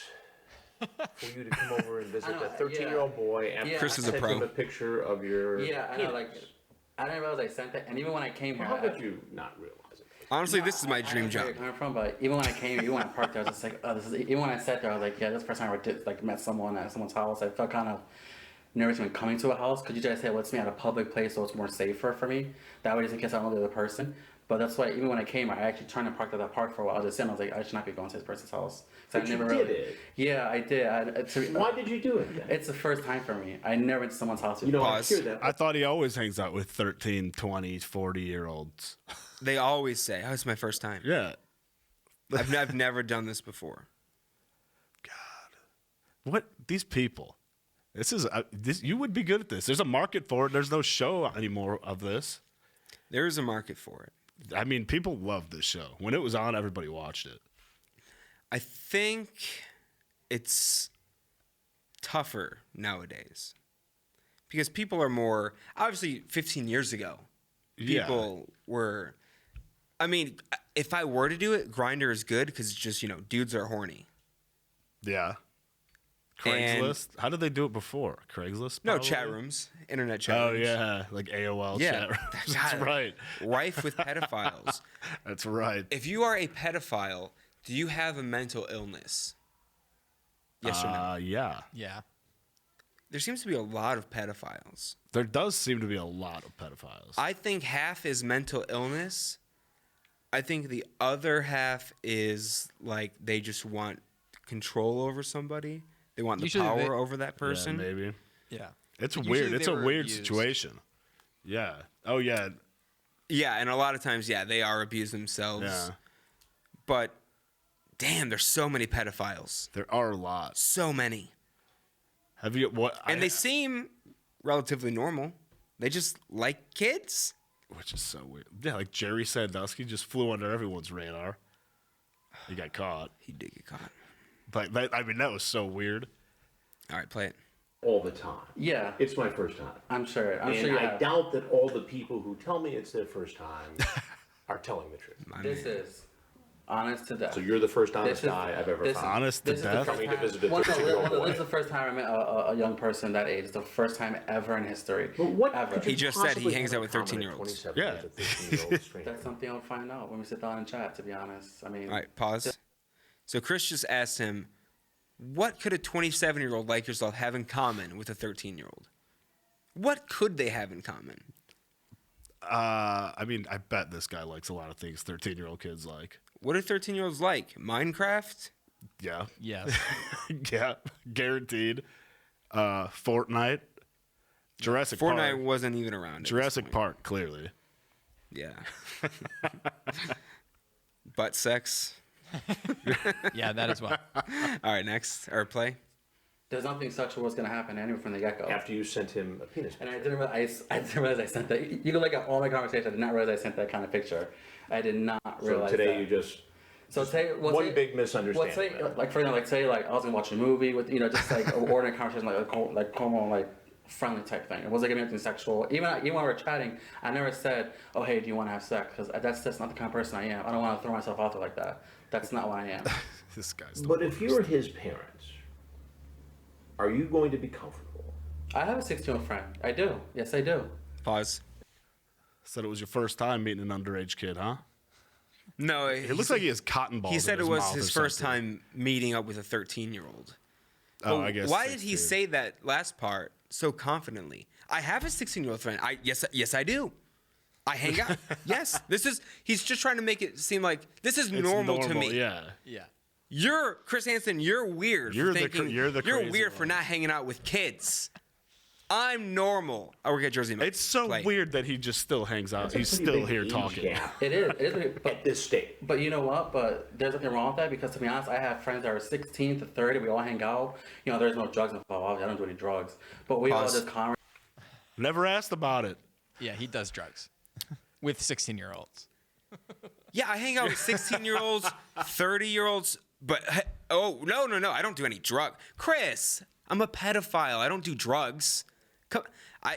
[SPEAKER 6] for you to come over and visit
[SPEAKER 5] I know,
[SPEAKER 6] a 13-year-old boy after
[SPEAKER 5] Yeah.
[SPEAKER 1] Chris is a
[SPEAKER 6] sent
[SPEAKER 1] pro.
[SPEAKER 6] him a picture of your
[SPEAKER 5] Yeah, I know. Like,
[SPEAKER 6] penis.
[SPEAKER 5] I didn't realize I sent that. And even when I came here,
[SPEAKER 6] How
[SPEAKER 5] I-
[SPEAKER 6] could you not realize it?
[SPEAKER 1] Honestly,
[SPEAKER 5] No,
[SPEAKER 1] this is my
[SPEAKER 5] I
[SPEAKER 1] dream
[SPEAKER 5] know where
[SPEAKER 1] job.
[SPEAKER 5] you're coming from, but even when I came, even when I parked there, I was just like, oh, this is. Even when I sat there, I was like, yeah, this is the first time I met someone at someone's house. I felt kind of nervous when coming to a house. Could you just say, let's meet at a public place so it's more safer for me? That way, just in case I don't know the other person. But that's why even when I came, I actually turned and parked at that park for a while. I was just sitting. I was like, I should not be going to this person's house. So
[SPEAKER 6] But you did it.
[SPEAKER 5] Yeah, I did.
[SPEAKER 6] Why did you do it then?
[SPEAKER 5] It's the first time for me. I never went to someone's house
[SPEAKER 6] You
[SPEAKER 5] before.
[SPEAKER 6] know, I
[SPEAKER 1] Pause.
[SPEAKER 6] hear that.
[SPEAKER 2] I thought he always hangs out with 13, 20, 40-year-olds.
[SPEAKER 1] They always say, it's my first time.
[SPEAKER 2] Yeah.
[SPEAKER 1] I've never done this before.
[SPEAKER 2] What? These people. This is you would be good at this. There's a market for it. There's no show anymore of this.
[SPEAKER 1] There is a market for it.
[SPEAKER 2] I mean, people love this show. When it was on, everybody watched it.
[SPEAKER 1] I think it's tougher nowadays because people are more obviously 15 years ago. People were. I mean, if I were to do it, Grindr is good because it's just dudes are horny.
[SPEAKER 2] Yeah.
[SPEAKER 1] And-
[SPEAKER 2] Craigslist? How did they do it before? Craigslist?
[SPEAKER 1] No,
[SPEAKER 2] probably?
[SPEAKER 1] chat rooms, internet chat
[SPEAKER 2] Oh,
[SPEAKER 1] rooms.
[SPEAKER 2] yeah. Like AOL
[SPEAKER 1] Yeah.
[SPEAKER 2] chat rooms. That's
[SPEAKER 1] God,
[SPEAKER 2] right.
[SPEAKER 1] Rife with pedophiles.
[SPEAKER 2] That's right.
[SPEAKER 1] If you are a pedophile, do you have a mental illness? Yes or no?
[SPEAKER 2] Yeah.
[SPEAKER 3] Yeah.
[SPEAKER 1] There seems to be a lot of pedophiles.
[SPEAKER 2] There does seem to be a lot of pedophiles.
[SPEAKER 1] I think half is mental illness. I think the other half is like they just want control over somebody. They want the
[SPEAKER 3] Usually
[SPEAKER 1] power
[SPEAKER 3] they-
[SPEAKER 1] over that person.
[SPEAKER 2] Yeah, maybe.
[SPEAKER 3] Yeah.
[SPEAKER 2] It's
[SPEAKER 3] Usually
[SPEAKER 2] weird. It's
[SPEAKER 3] they
[SPEAKER 2] a
[SPEAKER 3] were
[SPEAKER 2] weird
[SPEAKER 3] abused.
[SPEAKER 2] situation. Yeah. Oh, yeah.
[SPEAKER 1] Yeah, and a lot of times, they are abused themselves.
[SPEAKER 2] Yeah.
[SPEAKER 1] But damn, there's so many pedophiles.
[SPEAKER 2] There are a lot.
[SPEAKER 1] So many.
[SPEAKER 2] Have you what?
[SPEAKER 1] And they seem relatively normal. They just like kids.
[SPEAKER 2] which is so weird. Yeah, like Jerry Sandusky just flew under everyone's radar. He got caught.
[SPEAKER 1] He did get caught.
[SPEAKER 2] But I mean, that was so weird.
[SPEAKER 1] All right, play it.
[SPEAKER 6] all the time.
[SPEAKER 5] Yeah.
[SPEAKER 6] It's my first time.
[SPEAKER 5] I'm sure. I'm
[SPEAKER 6] And
[SPEAKER 5] sure you
[SPEAKER 6] I
[SPEAKER 5] have.
[SPEAKER 6] doubt that all the people who tell me it's their first time are telling the truth.
[SPEAKER 1] My
[SPEAKER 5] This
[SPEAKER 1] man.
[SPEAKER 5] is honest to death.
[SPEAKER 6] So you're the first honest
[SPEAKER 5] This is-
[SPEAKER 6] guy I've ever
[SPEAKER 5] this
[SPEAKER 6] found.
[SPEAKER 2] Honest to
[SPEAKER 5] This is the
[SPEAKER 2] death.
[SPEAKER 5] first
[SPEAKER 6] Coming to
[SPEAKER 5] time-
[SPEAKER 6] visit a
[SPEAKER 5] Well, no,
[SPEAKER 6] 13-year-old boy.
[SPEAKER 5] this is the first time I met a young person that age. It's the first time ever in history.
[SPEAKER 6] But what
[SPEAKER 5] ever.
[SPEAKER 6] could you
[SPEAKER 1] He just said he
[SPEAKER 6] possibly
[SPEAKER 1] hangs
[SPEAKER 6] have
[SPEAKER 1] out with
[SPEAKER 6] in common at
[SPEAKER 1] 13-year-olds.
[SPEAKER 6] 27
[SPEAKER 2] Yeah.
[SPEAKER 6] with a 13-year-old stranger?
[SPEAKER 5] That's something I'll find out when we sit down and chat, to be honest. I mean,
[SPEAKER 1] All right, pause. So Chris just asked him, what could a 27-year-old like yourself have in common with a 13-year-old? What could they have in common?
[SPEAKER 2] I mean, I bet this guy likes a lot of things 13-year-old kids like.
[SPEAKER 1] What do 13-year-olds like? Minecraft?
[SPEAKER 2] Yeah.
[SPEAKER 3] Yes.
[SPEAKER 2] Yeah. Guaranteed. Fortnite. Jurassic
[SPEAKER 1] Fortnite
[SPEAKER 2] Park.
[SPEAKER 1] wasn't even around. at this
[SPEAKER 2] Jurassic
[SPEAKER 1] point.
[SPEAKER 2] Park, clearly.
[SPEAKER 1] Yeah. Butt sex.
[SPEAKER 3] Yeah, that as well.
[SPEAKER 1] All right, next. Or play.
[SPEAKER 5] there's nothing sexual was going to happen anyway from the get-go.
[SPEAKER 6] After you sent him a penis
[SPEAKER 5] And
[SPEAKER 6] picture.
[SPEAKER 5] I didn't realize I sent that. You can look at all my conversations. I did not realize I sent that kind of picture. I did not
[SPEAKER 6] So
[SPEAKER 5] realize
[SPEAKER 6] today
[SPEAKER 5] that.
[SPEAKER 6] you just
[SPEAKER 5] So say
[SPEAKER 6] one big misunderstanding.
[SPEAKER 5] Let's say,
[SPEAKER 6] about it.
[SPEAKER 5] like for example, say like I was gonna watch a movie with just like an ordinary conversation, like homo, like friendly type thing. It wasn't gonna be anything sexual. Even when we were chatting, I never said, "Oh hey, do you want to have sex?" Because that's not the kind of person I am. I don't want to throw myself out there like that. That's not what I am.
[SPEAKER 2] This guy's the
[SPEAKER 6] But if
[SPEAKER 2] worst.
[SPEAKER 6] you're his parents, are you going to be comfortable?
[SPEAKER 5] I have a 16-year-old friend. I do. Yes, I do.
[SPEAKER 1] Pause.
[SPEAKER 2] Said it was your first time meeting an underage kid, huh?
[SPEAKER 1] No,
[SPEAKER 2] It looks like he has cotton balls.
[SPEAKER 1] He said
[SPEAKER 2] in
[SPEAKER 1] it
[SPEAKER 2] his
[SPEAKER 1] was
[SPEAKER 2] mouth
[SPEAKER 1] his
[SPEAKER 2] or
[SPEAKER 1] first
[SPEAKER 2] something.
[SPEAKER 1] time meeting up with a 13-year-old.
[SPEAKER 2] Oh, I guess.
[SPEAKER 1] Why did he
[SPEAKER 2] 16.
[SPEAKER 1] say that last part so confidently? I have a 16-year-old friend. Yes, I do. I hang out. Yes, he's just trying to make it seem like this is
[SPEAKER 2] It's
[SPEAKER 1] normal to me.
[SPEAKER 2] Yeah.
[SPEAKER 3] Yeah.
[SPEAKER 1] You're Chris Hansen. You're weird.
[SPEAKER 2] You're
[SPEAKER 1] for
[SPEAKER 2] the
[SPEAKER 1] thinking,
[SPEAKER 2] you're the crazy
[SPEAKER 1] weird for
[SPEAKER 2] one.
[SPEAKER 1] not hanging out with kids. I'm normal. I work at Jersey Mike.
[SPEAKER 2] It's so
[SPEAKER 1] Like,
[SPEAKER 2] weird that he just still hangs out.
[SPEAKER 5] That's a
[SPEAKER 2] He's
[SPEAKER 5] pretty
[SPEAKER 2] still
[SPEAKER 5] big
[SPEAKER 2] here
[SPEAKER 5] age
[SPEAKER 2] talking.
[SPEAKER 5] gap. It is, but
[SPEAKER 6] At this stage.
[SPEAKER 5] But you know what? But there's nothing wrong with that because to be honest, I have friends that are 16 to 30. We all hang out. You know, there's no drugs involved. Obviously, I don't do any drugs. But we all
[SPEAKER 1] Pause.
[SPEAKER 5] just conversate.
[SPEAKER 2] Never asked about it.
[SPEAKER 3] Yeah, he does drugs with 16-year-olds.
[SPEAKER 1] Yeah, I hang out with 16-year-olds, 30-year-olds, but oh no, I don't do any drug. Chris, I'm a pedophile. I don't do drugs.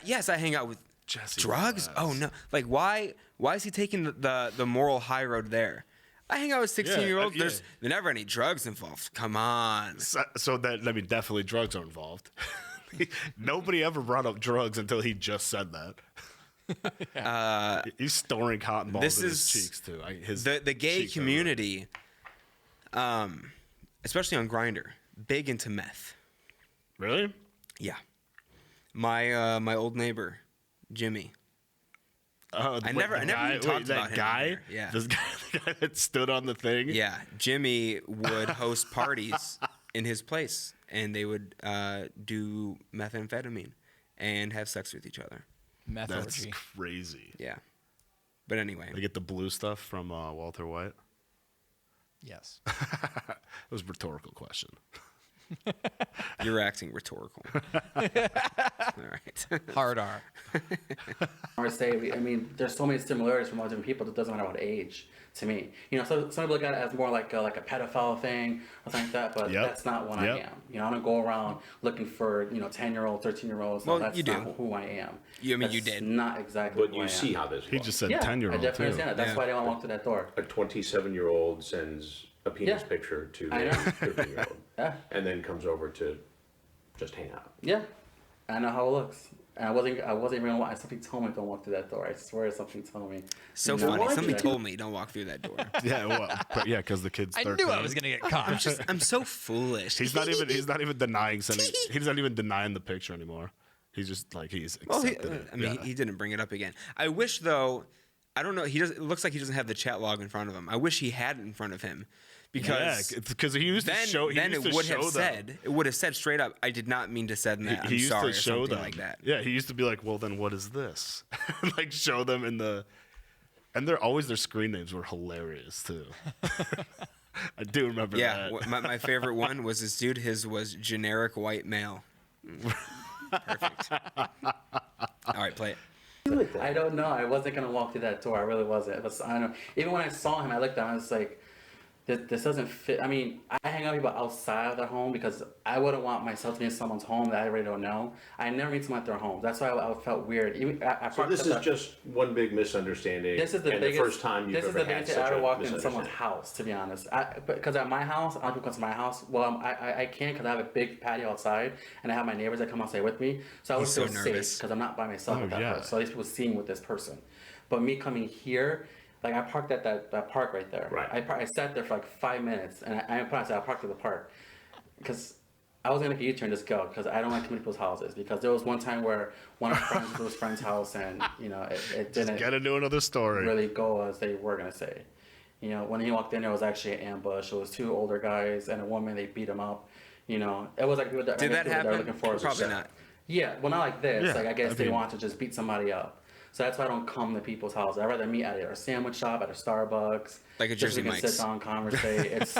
[SPEAKER 1] Yes, I hang out with
[SPEAKER 2] Jesse
[SPEAKER 1] drugs.
[SPEAKER 2] Velez.
[SPEAKER 1] Oh no, like why is he taking the moral high road there? I hang out with 16-year-olds.
[SPEAKER 2] Yeah.
[SPEAKER 1] There's never any drugs involved. Come on.
[SPEAKER 2] So that I mean, definitely drugs are involved. Nobody ever brought up drugs until he just said that. He's storing cotton balls
[SPEAKER 1] This
[SPEAKER 2] in his
[SPEAKER 1] is
[SPEAKER 2] cheeks too.
[SPEAKER 1] The gay
[SPEAKER 2] cheeks are
[SPEAKER 1] community, especially on Grindr, big into meth.
[SPEAKER 2] red. Really?
[SPEAKER 1] Yeah. My old neighbor, Jimmy. I never even talked about him
[SPEAKER 2] guy.
[SPEAKER 1] here. Yeah.
[SPEAKER 2] This guy, the guy that stood on the thing.
[SPEAKER 1] Yeah, Jimmy would host parties in his place, and they would do methamphetamine and have sex with each other.
[SPEAKER 3] Meth
[SPEAKER 2] That's
[SPEAKER 3] orgy.
[SPEAKER 2] crazy.
[SPEAKER 1] Yeah. But anyway,
[SPEAKER 2] They get the blue stuff from Walter White.
[SPEAKER 3] Yes.
[SPEAKER 2] It was a rhetorical question.
[SPEAKER 1] you're acting rhetorical. All right.
[SPEAKER 3] Hard R.
[SPEAKER 5] I mean, there's so many similarities from all different people. It doesn't matter what age. To me, you know, so some people look at it as more like a pedophile thing or something like that, but
[SPEAKER 2] Yep.
[SPEAKER 5] that's not what I
[SPEAKER 2] Yep.
[SPEAKER 5] am. You know, I don't go around looking for 10-year-olds, 13-year-olds. No,
[SPEAKER 1] Well,
[SPEAKER 5] that's
[SPEAKER 1] you do.
[SPEAKER 5] not who I am.
[SPEAKER 1] You
[SPEAKER 5] That's
[SPEAKER 1] did.
[SPEAKER 5] Not exactly.
[SPEAKER 6] But
[SPEAKER 5] who I
[SPEAKER 6] you see
[SPEAKER 5] am.
[SPEAKER 6] how this
[SPEAKER 2] He
[SPEAKER 6] works.
[SPEAKER 2] just said
[SPEAKER 5] Yeah,
[SPEAKER 2] 10-year-old
[SPEAKER 5] I definitely
[SPEAKER 2] too.
[SPEAKER 5] understand that. That's
[SPEAKER 1] Yeah.
[SPEAKER 5] why I don't walk through that door.
[SPEAKER 6] A 27-year-old sends a penis
[SPEAKER 5] Yeah.
[SPEAKER 6] picture to
[SPEAKER 5] I
[SPEAKER 6] a
[SPEAKER 5] know.
[SPEAKER 6] 13-year-old
[SPEAKER 5] Yeah,
[SPEAKER 6] and then comes over to just hang out.
[SPEAKER 5] yeah. I know how it looks. And I wasn't even gonna walk. Something told me don't walk through that door. I swear something told me.
[SPEAKER 1] So
[SPEAKER 5] No,
[SPEAKER 1] funny.
[SPEAKER 5] why
[SPEAKER 1] Somebody
[SPEAKER 5] did I-
[SPEAKER 1] told me don't walk through that door.
[SPEAKER 2] Yeah, well, yeah, because the kid's
[SPEAKER 3] I
[SPEAKER 2] 13.
[SPEAKER 3] knew I was gonna get caught.
[SPEAKER 1] I'm so foolish.
[SPEAKER 2] He's not even denying sending. He's not even denying the picture anymore. He's just like he's
[SPEAKER 1] Well,
[SPEAKER 2] accepted it.
[SPEAKER 1] I mean,
[SPEAKER 2] Yeah.
[SPEAKER 1] he didn't bring it up again. I wish, though, I don't know. It looks like he doesn't have the chat log in front of him. I wish he had it in front of him, because
[SPEAKER 2] because he used to show. He
[SPEAKER 1] then
[SPEAKER 2] used
[SPEAKER 1] it
[SPEAKER 2] to
[SPEAKER 1] would
[SPEAKER 2] show
[SPEAKER 1] have
[SPEAKER 2] them.
[SPEAKER 1] said, it would have said straight up, I did not mean to send that. I'm
[SPEAKER 2] He used
[SPEAKER 1] sorry,
[SPEAKER 2] to
[SPEAKER 1] or
[SPEAKER 2] show
[SPEAKER 1] something
[SPEAKER 2] them
[SPEAKER 1] like that.
[SPEAKER 2] Yeah, he used to be like, well, then what is this? Like show them in the, and their screen names were hilarious too. I do remember
[SPEAKER 1] Yeah,
[SPEAKER 2] that.
[SPEAKER 1] my favorite one was this dude. His was generic white male. Perfect. All right, play it.
[SPEAKER 5] I don't know. I wasn't gonna walk through that door. I really wasn't. But I don't know. Even when I saw him, I looked at him. I was like, this doesn't fit. I mean, I hang out with people outside of their home because I wouldn't want myself to be in someone's home that I really don't know. I never meet someone at their home. That's why I felt weird. Even, I
[SPEAKER 6] So this is just one big misunderstanding.
[SPEAKER 5] This is the
[SPEAKER 6] and
[SPEAKER 5] biggest.
[SPEAKER 6] the first time you've
[SPEAKER 5] this is
[SPEAKER 6] ever
[SPEAKER 5] the
[SPEAKER 6] had
[SPEAKER 5] biggest
[SPEAKER 6] such
[SPEAKER 5] I ever
[SPEAKER 6] a
[SPEAKER 5] walked into someone's
[SPEAKER 6] misunderstanding.
[SPEAKER 5] house. To be honest, because at my house, a lot of people come to my house. Well, I can't because I have a big patio outside, and I have my neighbors that come outside with me. So I
[SPEAKER 1] He's
[SPEAKER 5] was
[SPEAKER 1] so
[SPEAKER 5] feel
[SPEAKER 1] nervous.
[SPEAKER 5] safe because I'm not by myself
[SPEAKER 2] Oh,
[SPEAKER 5] with that
[SPEAKER 2] yeah.
[SPEAKER 5] person. So these people see me with this person. But me coming here, like I parked at that park right there.
[SPEAKER 6] Right.
[SPEAKER 5] I sat there for like 5 minutes, and I parked at the park because I was gonna make a U-turn and just go because I don't like too many people's houses. Because there was one time where one of my friends was friend's house, and it didn't
[SPEAKER 2] Get into another story.
[SPEAKER 5] really go as they were gonna say. You know, when he walked in, there was actually an ambush. It was two older guys and a woman. They beat him up. You know, it was like people that
[SPEAKER 1] Did that
[SPEAKER 5] they were
[SPEAKER 1] happen?
[SPEAKER 5] looking for.
[SPEAKER 1] Probably not.
[SPEAKER 5] Yeah, well, not like this.
[SPEAKER 2] Yeah,
[SPEAKER 5] Like I guess
[SPEAKER 2] I
[SPEAKER 5] they
[SPEAKER 2] mean-
[SPEAKER 5] want to just beat somebody up. So that's why I don't come to people's houses. I'd rather meet at a sandwich shop, at a Starbucks.
[SPEAKER 1] Like a
[SPEAKER 5] just
[SPEAKER 1] Jersey
[SPEAKER 5] so we can
[SPEAKER 1] Mike's.
[SPEAKER 5] sit down, conversate. It's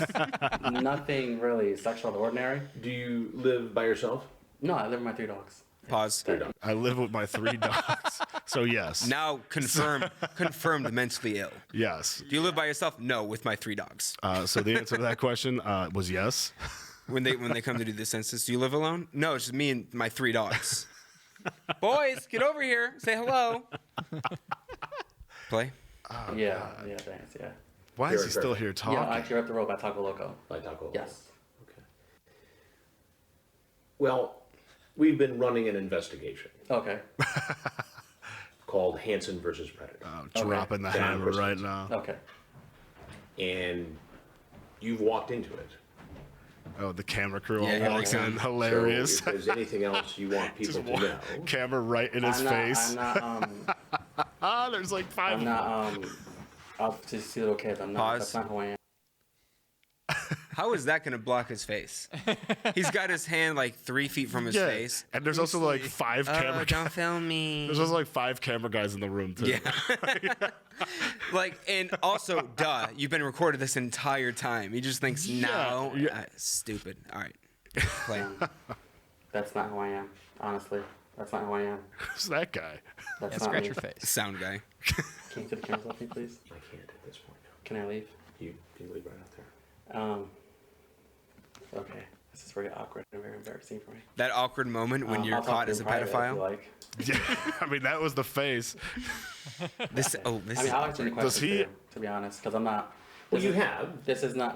[SPEAKER 5] nothing really sexual or ordinary.
[SPEAKER 6] Do you live by yourself?
[SPEAKER 5] No, I live with my 3 dogs.
[SPEAKER 1] Pause.
[SPEAKER 2] I live with my 3 dogs, so yes,
[SPEAKER 1] Now confirmed mentally ill.
[SPEAKER 2] yes.
[SPEAKER 1] Do you live by yourself? No, with my 3 dogs.
[SPEAKER 2] So the answer to that question was yes.
[SPEAKER 1] When they come to do the census, do you live alone? No, it's just me and my 3 dogs. Boys, get over here. Say hello. Play.
[SPEAKER 5] Yeah, thanks, yeah.
[SPEAKER 2] Why is he
[SPEAKER 6] Very
[SPEAKER 2] still
[SPEAKER 6] perfect.
[SPEAKER 2] here
[SPEAKER 5] Yeah,
[SPEAKER 2] talking?
[SPEAKER 5] actually, we're up the road by Taco Loco.
[SPEAKER 6] Like Taco?
[SPEAKER 5] Yes.
[SPEAKER 6] Okay. Well, we've been running an investigation
[SPEAKER 5] Okay.
[SPEAKER 6] called Hansen versus Predatory.
[SPEAKER 2] Dropping the
[SPEAKER 6] Down
[SPEAKER 2] hammer
[SPEAKER 6] Christmas.
[SPEAKER 2] right now.
[SPEAKER 5] Okay.
[SPEAKER 6] and you've walked into it.
[SPEAKER 2] Oh, the camera crew all
[SPEAKER 1] Yeah,
[SPEAKER 2] walks
[SPEAKER 1] here they
[SPEAKER 2] in.
[SPEAKER 1] come.
[SPEAKER 2] Hilarious.
[SPEAKER 6] So if there's anything else you want people to know,
[SPEAKER 2] Camera right in his face. There's like 5
[SPEAKER 5] I'm not, I'll just see little kids. I'm not,
[SPEAKER 1] Pause.
[SPEAKER 5] that's not who I am.
[SPEAKER 1] How is that going to block his face? He's got his hand like 3 feet from his
[SPEAKER 2] Yeah.
[SPEAKER 1] face.
[SPEAKER 2] And there's also like 5 camera guys.
[SPEAKER 1] Don't film me.
[SPEAKER 2] There's also like 5 camera guys in the room too.
[SPEAKER 1] Yeah. Like, and also, duh, you've been recorded this entire time. He just thinks, no.
[SPEAKER 2] Yeah.
[SPEAKER 1] Stupid. All right. Play.
[SPEAKER 5] That's not who I am, honestly. That's not who I am.
[SPEAKER 2] Who's that guy?
[SPEAKER 5] That's
[SPEAKER 3] Yeah,
[SPEAKER 5] not
[SPEAKER 3] scratch
[SPEAKER 5] me.
[SPEAKER 3] your face.
[SPEAKER 1] Sound guy.
[SPEAKER 5] Can you put the cameras off me, please?
[SPEAKER 6] I can't at this point. No.
[SPEAKER 5] Can I leave?
[SPEAKER 6] You can leave right out there.
[SPEAKER 5] Okay. This is very awkward and very embarrassing for me.
[SPEAKER 1] That awkward moment when you're
[SPEAKER 5] I'll talk
[SPEAKER 1] caught
[SPEAKER 5] to
[SPEAKER 1] as a
[SPEAKER 5] you in private if you
[SPEAKER 1] pedophile.
[SPEAKER 5] like.
[SPEAKER 2] Yeah. I mean, that was the face.
[SPEAKER 1] This
[SPEAKER 5] I mean, I'll answer any questions
[SPEAKER 2] he-
[SPEAKER 5] too, to be honest, because I'm not.
[SPEAKER 6] Well,
[SPEAKER 5] this
[SPEAKER 6] you
[SPEAKER 5] is-
[SPEAKER 6] have.
[SPEAKER 5] This is not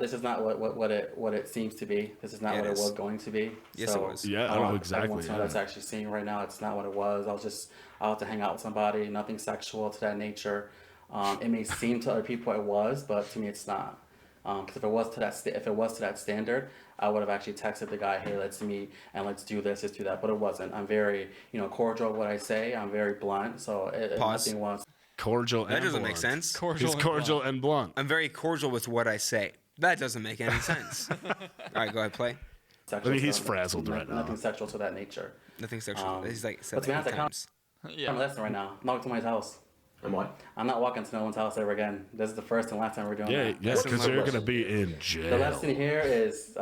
[SPEAKER 5] what it seems to be. This is not
[SPEAKER 1] Yeah,
[SPEAKER 5] what
[SPEAKER 1] it
[SPEAKER 5] it
[SPEAKER 1] is.
[SPEAKER 5] was going to be.
[SPEAKER 1] Yes,
[SPEAKER 5] so
[SPEAKER 1] it was.
[SPEAKER 2] Yeah, I
[SPEAKER 5] I
[SPEAKER 2] know
[SPEAKER 5] want
[SPEAKER 2] exactly,
[SPEAKER 5] everyone to know
[SPEAKER 2] yeah.
[SPEAKER 5] that's actually seeing right now. It's not what it was. I'll have to hang out with somebody. Nothing sexual to that nature. It may seem to other people it was, but to me it's not. Because if it was to that standard, I would have actually texted the guy, hey, let's meet and let's do this, let's do that. But it wasn't. I'm very, cordial with what I say. I'm very blunt. So
[SPEAKER 1] Pause.
[SPEAKER 5] nothing was.
[SPEAKER 2] Cordial and
[SPEAKER 1] That doesn't
[SPEAKER 2] blunt.
[SPEAKER 1] make sense.
[SPEAKER 2] He's cordial and blunt.
[SPEAKER 1] I'm very cordial with what I say. That doesn't make any sense. All right, go ahead, play.
[SPEAKER 5] Sexual
[SPEAKER 2] I mean, he's
[SPEAKER 5] to-
[SPEAKER 2] frazzled right now.
[SPEAKER 5] Nothing sexual to that nature.
[SPEAKER 1] Nothing sexual. He's like said
[SPEAKER 5] but to be
[SPEAKER 1] like
[SPEAKER 5] honest,
[SPEAKER 1] 8 times.
[SPEAKER 5] I'm
[SPEAKER 3] Yeah.
[SPEAKER 5] listening right now. I'm not going to my house.
[SPEAKER 6] And what?
[SPEAKER 5] I'm not walking to no one's house ever again. This is the first and last time we're doing
[SPEAKER 2] Yeah,
[SPEAKER 5] that.
[SPEAKER 2] yeah,
[SPEAKER 1] Lesson
[SPEAKER 2] because you're
[SPEAKER 1] learned.
[SPEAKER 2] gonna be in
[SPEAKER 5] The
[SPEAKER 2] jail.
[SPEAKER 5] lesson here is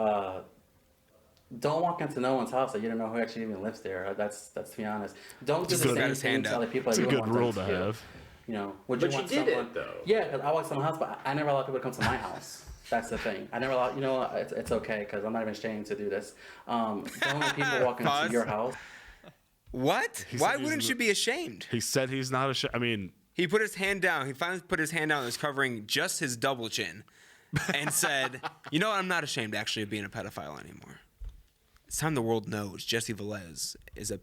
[SPEAKER 5] don't walk into no one's house that you don't know who actually even lives there. That's to be honest. Don't do
[SPEAKER 2] It's
[SPEAKER 5] the
[SPEAKER 2] good.
[SPEAKER 1] Got
[SPEAKER 5] same
[SPEAKER 1] his
[SPEAKER 5] thing
[SPEAKER 1] hand
[SPEAKER 5] to
[SPEAKER 1] up.
[SPEAKER 5] other people.
[SPEAKER 2] It's
[SPEAKER 5] that
[SPEAKER 2] a
[SPEAKER 5] you
[SPEAKER 2] good
[SPEAKER 5] don't want
[SPEAKER 2] rule
[SPEAKER 5] them
[SPEAKER 2] to
[SPEAKER 5] do.
[SPEAKER 2] have.
[SPEAKER 5] Would
[SPEAKER 6] But
[SPEAKER 5] you
[SPEAKER 6] you
[SPEAKER 5] want
[SPEAKER 6] did
[SPEAKER 5] someone?
[SPEAKER 6] it, though.
[SPEAKER 5] Yeah, because I walk to my house, but I never allow people to come to my house. That's the thing. I never allow. You know what? It's okay because I'm not even ashamed to do this. Don't let people walk into
[SPEAKER 1] Pause.
[SPEAKER 5] your house.
[SPEAKER 1] What?
[SPEAKER 2] He
[SPEAKER 1] Why
[SPEAKER 2] said he's
[SPEAKER 1] wouldn't
[SPEAKER 2] n-
[SPEAKER 1] you be ashamed?
[SPEAKER 2] He said he's not ashamed. I mean,
[SPEAKER 1] He put his hand down. He finally put his hand down. It was covering just his double chin, and said, "You know what? I'm not ashamed actually of being a pedophile anymore. It's time the world knows Jesse Velez is a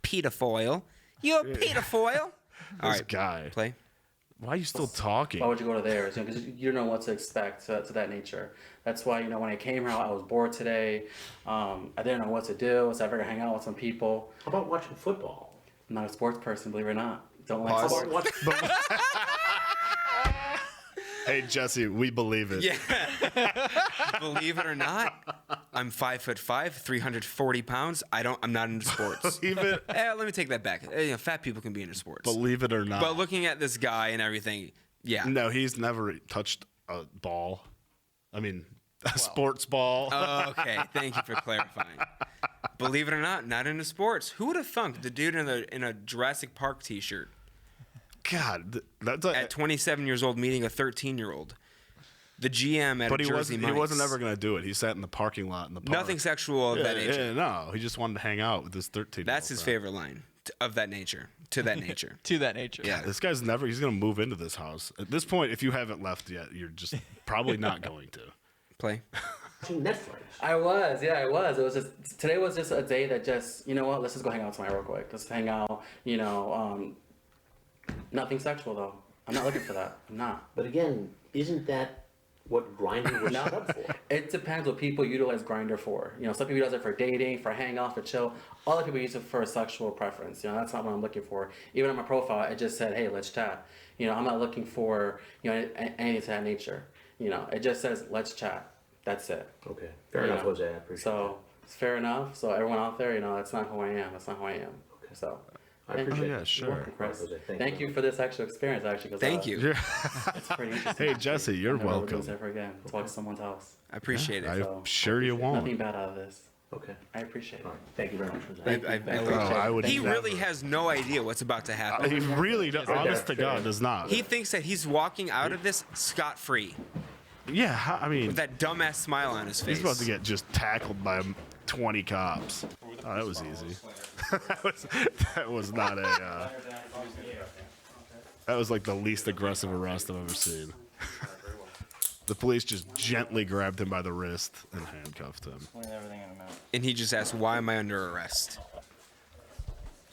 [SPEAKER 1] pedophile. You a pedophile? All
[SPEAKER 2] this
[SPEAKER 1] right,
[SPEAKER 2] guy.
[SPEAKER 1] play.
[SPEAKER 2] Why are you still talking?
[SPEAKER 5] Why would you go to theirs? Because you don't know what to expect to that nature. That's why when I came here, I was bored today. I didn't know what to do, so I figured I'd hang out with some people.
[SPEAKER 6] How about watching football?
[SPEAKER 5] I'm not a sports person, believe it or not. Don't like
[SPEAKER 1] Pause.
[SPEAKER 6] How
[SPEAKER 5] sports.
[SPEAKER 6] about watching?
[SPEAKER 2] Hey Jesse, we believe it.
[SPEAKER 1] Yeah. Believe it or not, I'm 5'5", 340 pounds. I'm not into sports.
[SPEAKER 2] Believe it.
[SPEAKER 1] Let me take that back. Fat people can be into sports.
[SPEAKER 2] Believe it or not.
[SPEAKER 1] But looking at this guy and everything, yeah.
[SPEAKER 2] No, he's never touched a ball. I mean, a sports ball.
[SPEAKER 1] Oh, okay, thank you for clarifying. Believe it or not into sports. Who would have thunk the dude in a Jurassic Park T-shirt
[SPEAKER 2] God, that's
[SPEAKER 1] at 27 years old meeting a 13-year-old? The GM at
[SPEAKER 2] but
[SPEAKER 1] a
[SPEAKER 2] he
[SPEAKER 1] Jersey
[SPEAKER 2] wasn't. He wasn't
[SPEAKER 1] Mike's.
[SPEAKER 2] ever gonna do it. He sat in the parking lot in the park.
[SPEAKER 1] Nothing sexual of that nature.
[SPEAKER 2] Yeah, no, he just wanted to hang out with this 13.
[SPEAKER 1] That's his favorite line of that nature. To that nature.
[SPEAKER 3] To that nature.
[SPEAKER 1] Yeah.
[SPEAKER 2] This guy's never. He's gonna move into this house. At this point, if you haven't left yet, you're just probably not going to.
[SPEAKER 1] Play.
[SPEAKER 6] Watching Netflix.
[SPEAKER 5] I was. It was just today was just a day that just let's just go hang out tonight real quick. Let's hang out. Nothing sexual though. I'm not looking for that. I'm not.
[SPEAKER 6] But again, isn't that what Grindr was
[SPEAKER 5] No.
[SPEAKER 6] set up for?
[SPEAKER 5] It depends what people utilize Grindr for. Some people use it for dating, for hangouts, for chill. Other people use it for a sexual preference. That's not what I'm looking for. Even on my profile, it just said, "Hey, let's chat." I'm not looking for anything to that nature. It just says, "Let's chat." That's it.
[SPEAKER 6] Okay, fair enough, Jose. I appreciate
[SPEAKER 5] So it's fair enough. So everyone out there, that's not who I am. That's not who I am.
[SPEAKER 6] Okay.
[SPEAKER 5] So.
[SPEAKER 6] that. I appreciate
[SPEAKER 2] yeah,
[SPEAKER 6] it.
[SPEAKER 2] sure.
[SPEAKER 6] You're welcome,
[SPEAKER 5] Chris.
[SPEAKER 6] Jose.
[SPEAKER 5] Thank you for this actual experience, actually. 'Cause,
[SPEAKER 1] Thank you.
[SPEAKER 5] It's pretty interesting.
[SPEAKER 2] Hey Jesse, you're
[SPEAKER 5] I'll never do
[SPEAKER 2] welcome.
[SPEAKER 5] this ever again. To walk to someone's house.
[SPEAKER 1] I appreciate it.
[SPEAKER 2] I'm sure you
[SPEAKER 5] Nothing
[SPEAKER 2] won't.
[SPEAKER 5] bad out of this.
[SPEAKER 6] Okay.
[SPEAKER 5] I appreciate it.
[SPEAKER 6] All right. Thank you very much, Jose.
[SPEAKER 5] Thank you.
[SPEAKER 1] I
[SPEAKER 5] Thank
[SPEAKER 1] appreciate
[SPEAKER 5] you.
[SPEAKER 1] it.
[SPEAKER 2] I would
[SPEAKER 1] He
[SPEAKER 2] never.
[SPEAKER 1] really has no idea what's about to happen.
[SPEAKER 2] He really, honest to God, does not.
[SPEAKER 1] He thinks that he's walking out of this scot-free
[SPEAKER 2] Yeah, I mean,
[SPEAKER 1] with that dumbass smile on his face.
[SPEAKER 2] he's about to get just tackled by 20 cops. Oh, that was easy. that was not a. That was like the least aggressive arrest I've ever seen. The police just gently grabbed him by the wrist and handcuffed him.
[SPEAKER 1] And he just asked, "Why am I under arrest?"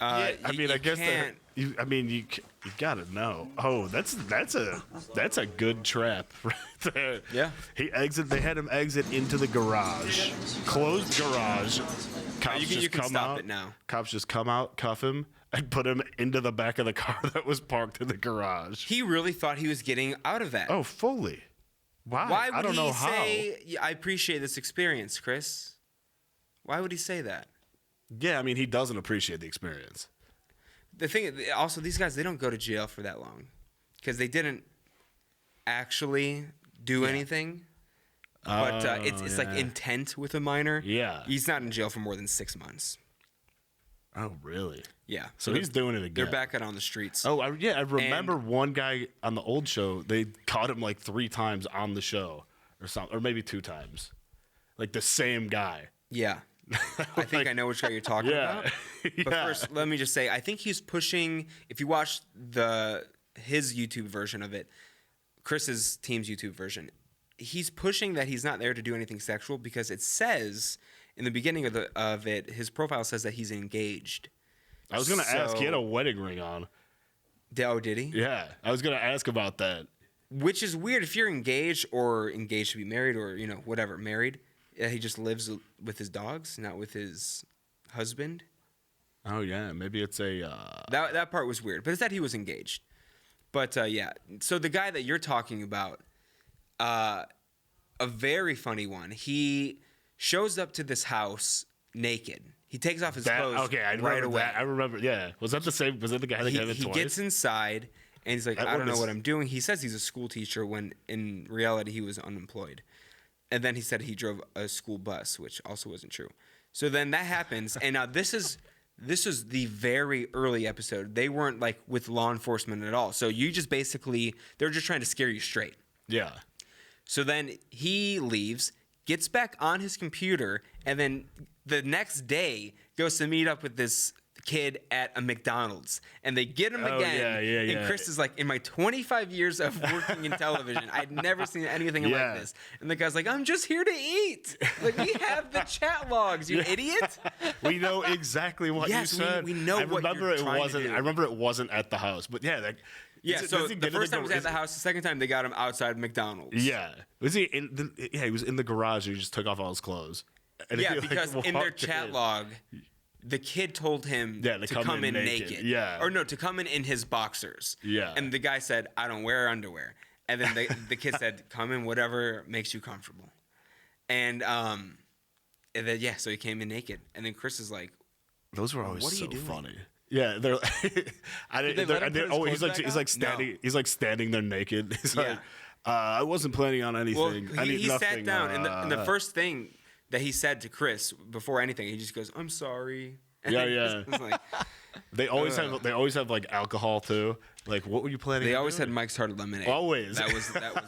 [SPEAKER 2] I mean,
[SPEAKER 1] you
[SPEAKER 2] I guess
[SPEAKER 1] can't.
[SPEAKER 2] you gotta know. Oh, that's a good trap right there.
[SPEAKER 1] Yeah.
[SPEAKER 2] They had him exit into the garage, closed garage. Cops
[SPEAKER 1] you
[SPEAKER 2] just
[SPEAKER 1] can
[SPEAKER 2] come
[SPEAKER 1] stop
[SPEAKER 2] out.
[SPEAKER 1] it now.
[SPEAKER 2] Cops just come out, cuff him, and put him into the back of the car that was parked in the garage.
[SPEAKER 1] He really thought he was getting out of that.
[SPEAKER 2] Oh, fully. Why?
[SPEAKER 1] Why would
[SPEAKER 2] I don't
[SPEAKER 1] he
[SPEAKER 2] know how.
[SPEAKER 1] say, "Yeah, I appreciate this experience, Chris"? Why would he say that?
[SPEAKER 2] Yeah, I mean, he doesn't appreciate the experience.
[SPEAKER 1] The thing, also, these guys, they don't go to jail for that long because they didn't actually do anything. But it's like intent with a minor.
[SPEAKER 2] Yeah.
[SPEAKER 1] He's not in jail for more than 6 months.
[SPEAKER 2] Oh, really?
[SPEAKER 1] Yeah.
[SPEAKER 2] So he's doing it again.
[SPEAKER 1] They're back out on the streets.
[SPEAKER 2] Oh, I remember one guy on the old show. They caught him like 3 times on the show, or something, or maybe 2 times, like the same guy.
[SPEAKER 1] Yeah. I think I know which guy you're talking about. But
[SPEAKER 2] Yeah.
[SPEAKER 1] first, let me just say, I think he's pushing. If you watch his YouTube version of it, Chris's team's YouTube version, he's pushing that he's not there to do anything sexual because it says in the beginning of it, his profile says that he's engaged.
[SPEAKER 2] I was gonna ask. He had a wedding ring on.
[SPEAKER 1] Oh, did he?
[SPEAKER 2] Yeah, I was gonna ask about that.
[SPEAKER 1] Which is weird if you're engaged or engaged to be married or whatever, married. He just lives with his dogs, not with his husband.
[SPEAKER 2] Oh yeah, maybe it's a.
[SPEAKER 1] That part was weird, but it's that he was engaged. But yeah, so the guy that you're talking about, a very funny one. He shows up to this house naked. He takes off his clothes
[SPEAKER 2] okay, I
[SPEAKER 1] right
[SPEAKER 2] remember
[SPEAKER 1] away.
[SPEAKER 2] that. I remember. Yeah, was that the same? Was that the guy that came in
[SPEAKER 1] He
[SPEAKER 2] twice?
[SPEAKER 1] gets inside and he's like,
[SPEAKER 2] That
[SPEAKER 1] I don't
[SPEAKER 2] one
[SPEAKER 1] know
[SPEAKER 2] is-
[SPEAKER 1] what I'm doing. He says he's a school teacher when in reality he was unemployed. And then he said he drove a school bus, which also wasn't true. So then that happens, and now this is the very early episode. They weren't like with law enforcement at all. So you just basically they're just trying to scare you straight.
[SPEAKER 2] Yeah.
[SPEAKER 1] So then he leaves, gets back on his computer, and then the next day goes to meet up with this kid at a McDonald's, and they get him again.
[SPEAKER 2] yeah.
[SPEAKER 1] And Chris is like, in my 25 years of working in television, I'd never seen anything like this. And the guy's like, I'm just here to eat. Like, we have the chat logs, you idiot.
[SPEAKER 2] We know exactly what
[SPEAKER 1] Yes,
[SPEAKER 2] you said.
[SPEAKER 1] we know what you're trying to do.
[SPEAKER 2] I remember it wasn't at the house, but yeah.
[SPEAKER 1] Yeah, so
[SPEAKER 2] does he
[SPEAKER 1] the
[SPEAKER 2] get in
[SPEAKER 1] first time he was at
[SPEAKER 2] is-
[SPEAKER 1] the house, the second time they got him outside McDonald's.
[SPEAKER 2] Yeah. Was he in? He was in the garage. And he just took off all his clothes. And
[SPEAKER 1] Yeah,
[SPEAKER 2] he, like,
[SPEAKER 1] because in their
[SPEAKER 2] walked
[SPEAKER 1] chat
[SPEAKER 2] in.
[SPEAKER 1] log, the kid told him
[SPEAKER 2] Yeah, to
[SPEAKER 1] to
[SPEAKER 2] come
[SPEAKER 1] come
[SPEAKER 2] in
[SPEAKER 1] in
[SPEAKER 2] naked.
[SPEAKER 1] naked.
[SPEAKER 2] Yeah.
[SPEAKER 1] Or no, to come in his boxers.
[SPEAKER 2] Yeah.
[SPEAKER 1] And the guy said, I don't wear underwear. And then the kid said, come in whatever makes you comfortable. And then, yeah, so he came in naked. And then Chris is like,
[SPEAKER 2] Those were always
[SPEAKER 1] What are
[SPEAKER 2] so
[SPEAKER 1] you doing?
[SPEAKER 2] funny. Yeah, they're. I didn't.
[SPEAKER 3] they let him put his
[SPEAKER 2] Oh,
[SPEAKER 3] clothes
[SPEAKER 2] he's like
[SPEAKER 3] back
[SPEAKER 2] he's
[SPEAKER 3] on?
[SPEAKER 2] like standing.
[SPEAKER 1] No.
[SPEAKER 2] He's like standing there naked. He's
[SPEAKER 1] Yeah.
[SPEAKER 2] like, I wasn't planning on anything.
[SPEAKER 1] well,
[SPEAKER 2] I need
[SPEAKER 1] he
[SPEAKER 2] nothing.
[SPEAKER 1] sat down. And the first thing that he said to Chris before anything, he just goes, I'm sorry. And
[SPEAKER 2] Yeah,
[SPEAKER 1] Chris
[SPEAKER 2] yeah.
[SPEAKER 1] was like,
[SPEAKER 2] They always have like alcohol too. Like, what were you planning?
[SPEAKER 1] they
[SPEAKER 2] on
[SPEAKER 1] always
[SPEAKER 2] doing?
[SPEAKER 1] had Mike's Hard Lemonade.
[SPEAKER 2] Always.
[SPEAKER 1] That was the